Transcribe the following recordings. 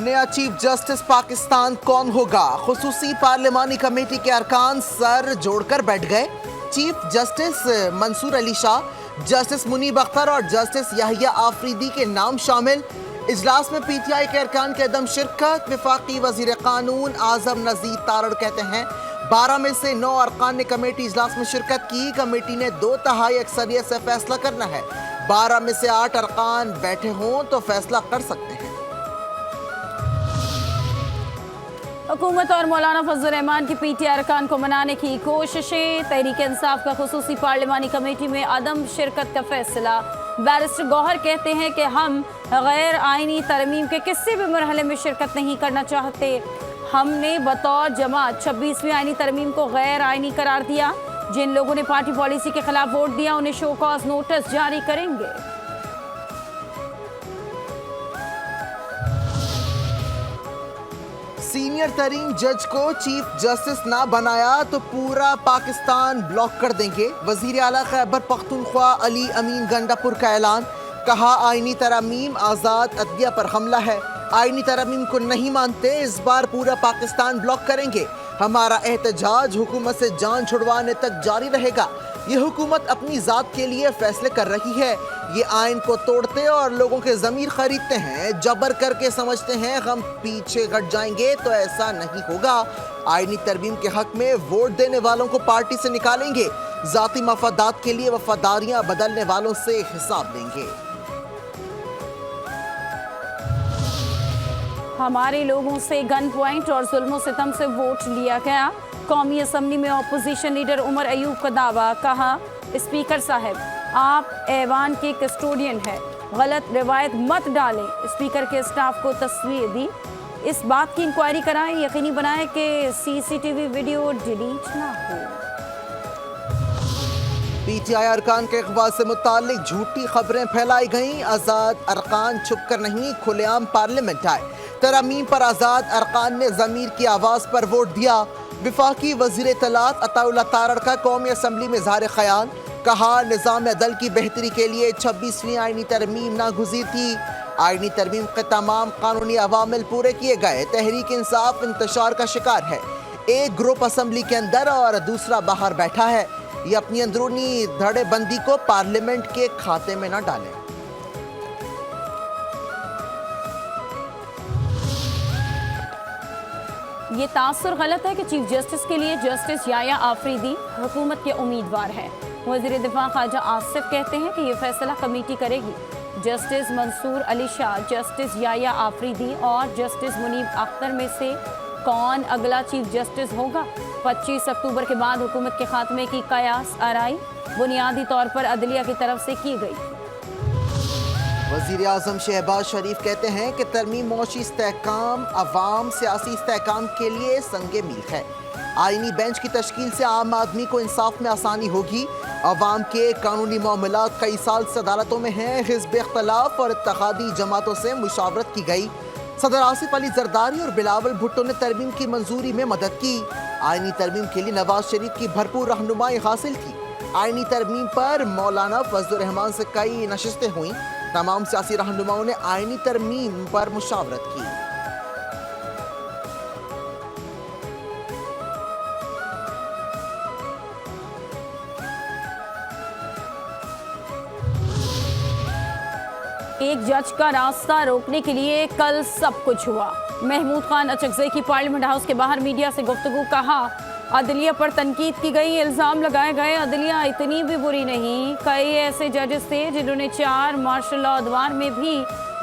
नया chief justice Pakistan कौन होगा? खुसूसी पार्लिमानी कमेटी के अरकान सर जोड़कर बैठ गए। Chief justice Mansoor Ali Shah, justice Munib Akhtar और जस्टिस याहिया आफरीदी के नाम शामिल। इजलास में पीटीआई के अरकान की अदम शिरकत। वफाकी वजीर कानून आजम नजीर तारड़ कहते हैं 12 में से 9 अरकान ने कमेटी इजलास में शिरकत की। कमेटी ने 2/3 अक्सरियत से फैसला करना है। 12 में से 8 अरकान बैठे हों तो फैसला कर सकते हैं। हुकूमत और मौलाना फजल रहमान की पीटीआई अरकान को मनाने की कोशिशें। तहरीक इंसाफ का खुसूसी पार्लिमानी कमेटी में अदम शिरकत का फैसला। बैरिस्टर गौहर कहते हैं कि हम गैर आइनी तरमीम के किसी भी मरहले में शिरकत नहीं करना चाहते। हमने बतौर जमात 26वीं आइनी तरमीम को गैर आइनी करार दिया। जिन लोगों ने पार्टी पॉलिसी के खिलाफ वोट दिया उन्हें शो कॉज नोटिस जारी करेंगे। सीनियर तरीन जज को चीफ जस्टिस ना बनाया तो पूरा पाकिस्तान ब्लॉक कर देंगे। वजीर आला खैबर पख्तूनख्वा अली अमीन गंडापुर का ऐलान। कहा आईनी तरमीम आज़ाद अदलिया पर हमला है। आईनी तरमीम को नहीं मानते, इस बार पूरा पाकिस्तान ब्लॉक करेंगे। हमारा एहतजाज हुकूमत से जान छुड़वाने तक जारी रहेगा। ये हुकूमत अपनी ज़ात के लिए फैसले कर रही है। ये आइन को तोड़ते और लोगों के ज़मीर खरीदते हैं। जबर करके समझते हैं हम पीछे हट जाएंगे, तो ऐसा नहीं होगा। आइनी तरमीम के हक में वोट देने वालों को पार्टी से निकालेंगे। ज़ाती मफादात के लिए वफादारियां बदलने वालों से हिसाब लेंगे। हमारे लोगों से गन पॉइंट और जुल्म सितम से वोट लिया गया। कौमी असम्बली में अपोजिशन लीडर उमर अयूब का दावा। कहा स्पीकर साहब आप ऐवान के कस्टोडियन हैं, गलत रिवायत मत डालें। स्पीकर के स्टाफ को तस्वीर दी। इस बात की इंक्वायरी कराएं, यकीनी बनाएं कि सीसीटीवी वीडियो डिलीट ना हो। पीटीआई अरकान के इकबाल से मुतालिक झूठी खबरें फैलाई गईं। आज़ाद अरकान छुप कर नहीं, खुलेआम पार्लियामेंट आए। तरमीम पर आज़ाद अरकान ने ज़मीर की आवाज़ पर वोट दिया। विफाकी वज़ीर इत्तलात अताउल्लाह तारड़ का कौमी असम्बली में इज़हार ख़याल। कहा निज़ाम अदल की बेहतरी के लिए 26वीं आइनी तरमीम नागुज़ीर थी। आइनी तरमीम के तमाम कानूनी अवामिल पूरे किए गए। तहरीक इंसाफ इंतशार का शिकार है। एक ग्रुप असम्बली के अंदर और दूसरा बाहर बैठा है। ये अपनी अंदरूनी धड़ेबंदी को पार्लियामेंट के खाते में न डालें। ये तासुर गलत है कि चीफ जस्टिस के लिए जस्टिस याहिया आफरीदी हुकूमत के उम्मीदवार हैं। वज़ीर दिफा ख्वाजा आसिफ कहते हैं कि ये फैसला कमेटी करेगी। जस्टिस मंसूर अली शाह, जस्टिस याहिया आफरीदी और जस्टिस मुनीब अख्तर में से कौन अगला चीफ जस्टिस होगा? 25 अक्टूबर के बाद हुकूमत के खात्मे की कयास आराई बुनियादी तौर पर अदलिया की तरफ से की गई। वज़ीर आज़म शहबाज शरीफ कहते हैं कि तरमीम मौशी इस्तेहकाम अवाम सियासी इस्तेहकाम के लिए संगे मील है। आइनी बेंच की तश्कील से आम आदमी को इंसाफ में आसानी होगी। अवाम के कानूनी मामलात कई साल से अदालतों में हैं। हिज़्ब इख्तलाफ और इत्तेहादी जमातों से मुशावरत की गई। सदर आसिफ अली जरदारी और बिलावल भुट्टो ने तरमीम की मंजूरी में मदद की। आइनी तरमीम के लिए नवाज शरीफ की भरपूर रहनुमाई हासिल की। आइनी तरमीम पर मौलाना फजल रहमान से कई नशिस्तें हुई। तमाम सियासी रहनुमाओं ने आइनी तरमीम पर मुशावरत की। एक जज का रास्ता रोकने के लिए कल सब कुछ हुआ। महमूद खान अचकज़ई की पार्लियामेंट हाउस के बाहर मीडिया से गुफ्तगू। कहा अदलिया पर तनकीद की गई, इल्ज़ाम लगाए गए अदलिया इतनी भी बुरी नहीं। कई ऐसे जजेस थे जिन्होंने 4 मार्शल लॉ अदवार में भी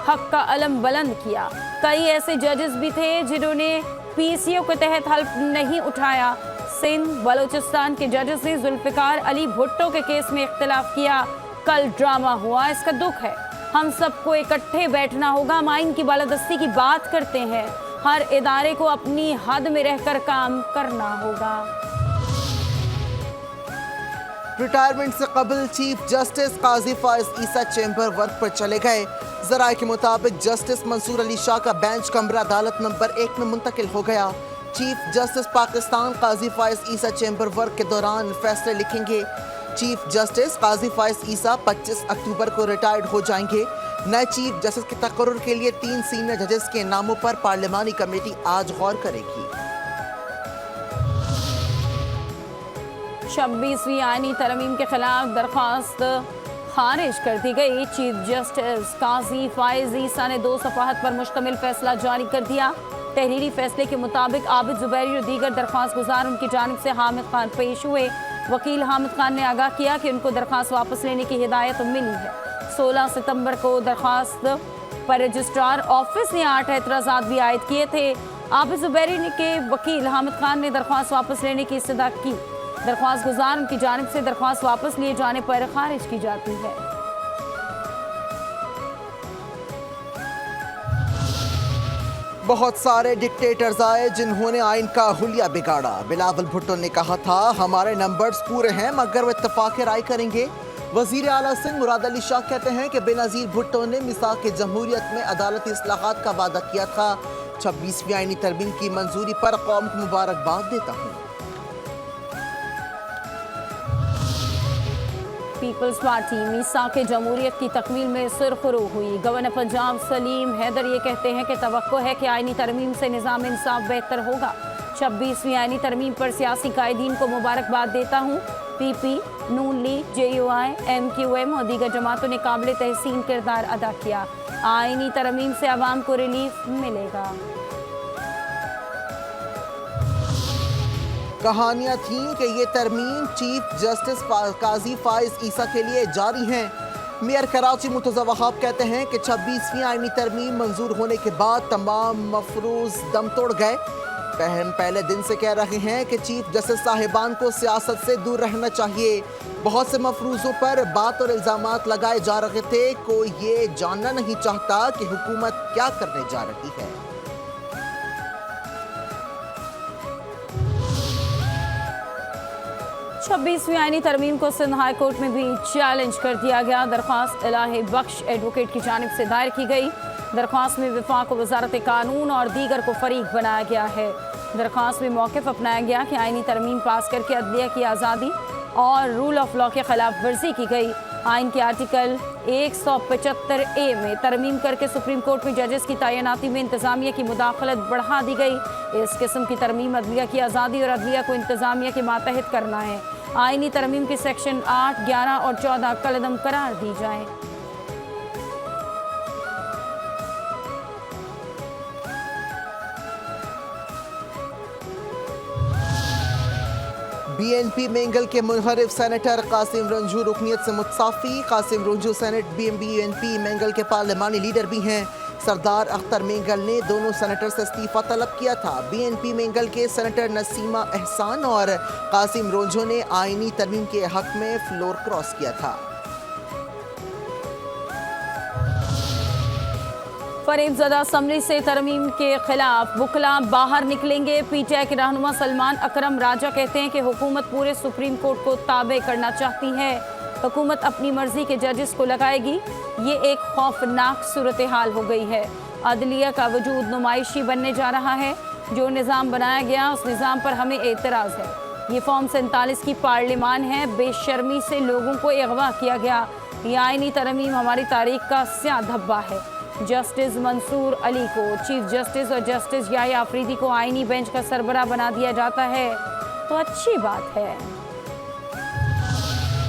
हक का अलम बुलंद किया। कई ऐसे जजेस भी थे जिन्होंने पीसीओ के तहत हल्फ नहीं उठाया। सिंध बलूचिस्तान के जजेस ने जुल्फ़िकार अली भुट्टो के केस में इख्तिलाफ किया। कल ड्रामा हुआ, इसका दुख है। हम सबको इकट्ठे बैठना होगा। हम आइन की बालादस्ती की बात करते हैं। हर इदारे को अपनी हद में रहकर काम करना होगा। रिटायरमेंट से कबल चीफ जस्टिस काजी फाइज ईसा चैम्बर वर्क पर चले गए। जराये के मुताबिक जस्टिस मंसूर अली शाह का बेंच कमरा अदालत नंबर 1 में मुंतकिल हो गया। चीफ जस्टिस पाकिस्तान काजी फाइज ईसा चैम्बर वर्क के दौरान फैसले लिखेंगे। चीफ जस्टिस काजी फाइज ईसा 25 अक्टूबर को रिटायर्ड हो जाएंगे। नए चीफ जस्टिस के तकर्रुर के लिए 3 सीनियर जजेस के नामों पर पार्लिमानी कमेटी आज गौर करेगी। 26वीं आईनी तरमीम के खिलाफ दरख्वास्त खारिज कर दी गई। चीफ जस्टिस काजी फाइज ईसा ने 2 सफ़ाहत पर मुश्तमिल फैसला जारी कर दिया। तहरीरी फैसले के मुताबिक आबिद जुबैरी और दीगर दरख्वास्त गुजार उनकी जानिब से हामिद खान पेश हुए। वकील हामिद खान ने आगाह किया कि उनको दरख्वास्त वापस लेने की हिदायत मिली है। 16 सितंबर को दरख्वास्त पर रजिस्ट्रार ऑफिस ने 8 एतराज़ात भी आयद किए थे। आबिद जुबैरी के वकील हामिद खान ने दरख्वास्त वापस लेने की इस्तदा की। दरख्वास्त गुजार उनकी जानिब से दरख्वास्त वापस लिए जाने पर खारिज की जाती है। बहुत सारे डिक्टेटर्स आए जिन्होंने आइन का हुलिया बिगाड़ा। बिलावल भुट्टो ने कहा था हमारे नंबर्स पूरे हैं मगर वो इत्तफाक राय करेंगे। वजीर आला सिंध मुराद अली शाह कहते हैं कि बेनज़ीर भुट्टो ने मिसाक जमहूरियत में अदालती इस्लाहात का वादा किया था। 26वीं आईनी तरमीम की मंजूरी पर कौम को मुबारकबाद देता हूँ। पीपल्स पार्टी मिसाक जमहूरियत की तकमील में सुरखरू हुई। गवर्नर पंजाब सलीम हैदर ये कहते हैं कि तवक्को है कि आईनी तरमीम से निज़ाम इंसाफ बेहतर होगा। 26वीं आईनी तरमीम पर सियासी कायदीन को मुबारकबाद देता हूँ। PP, नून लीग, JUI, MQM और दीगर जमातों ने काबिल तहसीन किरदार अदा किया। आईनी तरमीम से आवाम को रिलीफ मिलेगा। कहानियां थीं कि ये तरमीम चीफ जस्टिस काजी फाइज ईसा के लिए जारी हैं। मेयर कराची मुर्तज़ा वहाब कहते हैं कि 26वीं आईनी तरमीम मंजूर होने के बाद तमाम मफरूज दम तोड़ गए। पहले दिन से कह रहे हैं कि चीफ जस्टिस साहिबान को सियासत से दूर रहना चाहिए। बहुत से मफरूजों पर बात और इल्ज़ामात लगाए जा रहे थे। कोई ये जानना नहीं चाहता कि हुकूमत क्या करने जा रही है। छब्बीसवीं आईनी तरमीम को सिंध हाई कोर्ट में भी चैलेंज कर दिया गया। दरख्वास्त इलाही बख्श एडवोकेट की जानिब से दायर की गई। दरख्वास्त में वफाक वजारत कानून और दीगर को फरीक बनाया गया है। दरख्वास्त में मौक़िफ़ अपनाया गया कि आईनी तरमीम पास करके अदलिया की आज़ादी और रूल ऑफ लॉ के खिलाफ वर्जी की गई। आइन के आर्टिकल 175A में तरमीम करके सुप्रीम कोर्ट में जजेस की तैनाती में इंतज़ामिया की मुदाखलत बढ़ा दी गई। इस किस्म की तरमीम अदलिया की आज़ादी और अदलिया को इंतज़ामिया के मातहत करना है। आईनी तरमीम के सेक्शन 8, 11 और 14 कलअदम करार दी जाए। BNP मेंगल के मुनहरिफ सेनेटर कासिम रंजू रुकनीत से मुतसाफ़ी। कासिम रंजू सेनेट BNP मेंगल के पार्लिमानी लीडर भी हैं। सरदार अख्तर मेंगल ने दोनों सेनेटर से इस्तीफ़ा तलब किया था। BNP मेंगल के सेनेटर नसीमा एहसान और कासिम रंजू ने आईनी तरमीम के हक में फ्लोर क्रॉस किया था। फरेबज़दा असम्बली से तरमीम के खिलाफ वकला बाहर निकलेंगे। PTI के रहनुमा सलमान अकरम राजा कहते हैं कि हुकूमत पूरे सुप्रीम कोर्ट को ताबे करना चाहती है। हुकूमत अपनी मर्जी के जजेस को लगाएगी। ये एक खौफनाक सूरत हाल हो गई है। अदलिया का वजूद नुमाइशी बनने जा रहा है। जो निज़ाम बनाया गया उस निज़ाम पर हमें एतराज़ है। ये फॉर्म 47 की पार्लिमान है। बेशर्मी से लोगों को अगवा किया गया। ये आईनी तरमीम हमारी तारीख का स्याह धब्बा है। जस्टिस मंसूर अली को चीफ जस्टिस और जस्टिस याह्या अफरीदी को आईनी बेंच का सरबराह बना दिया जाता है तो अच्छी बात है।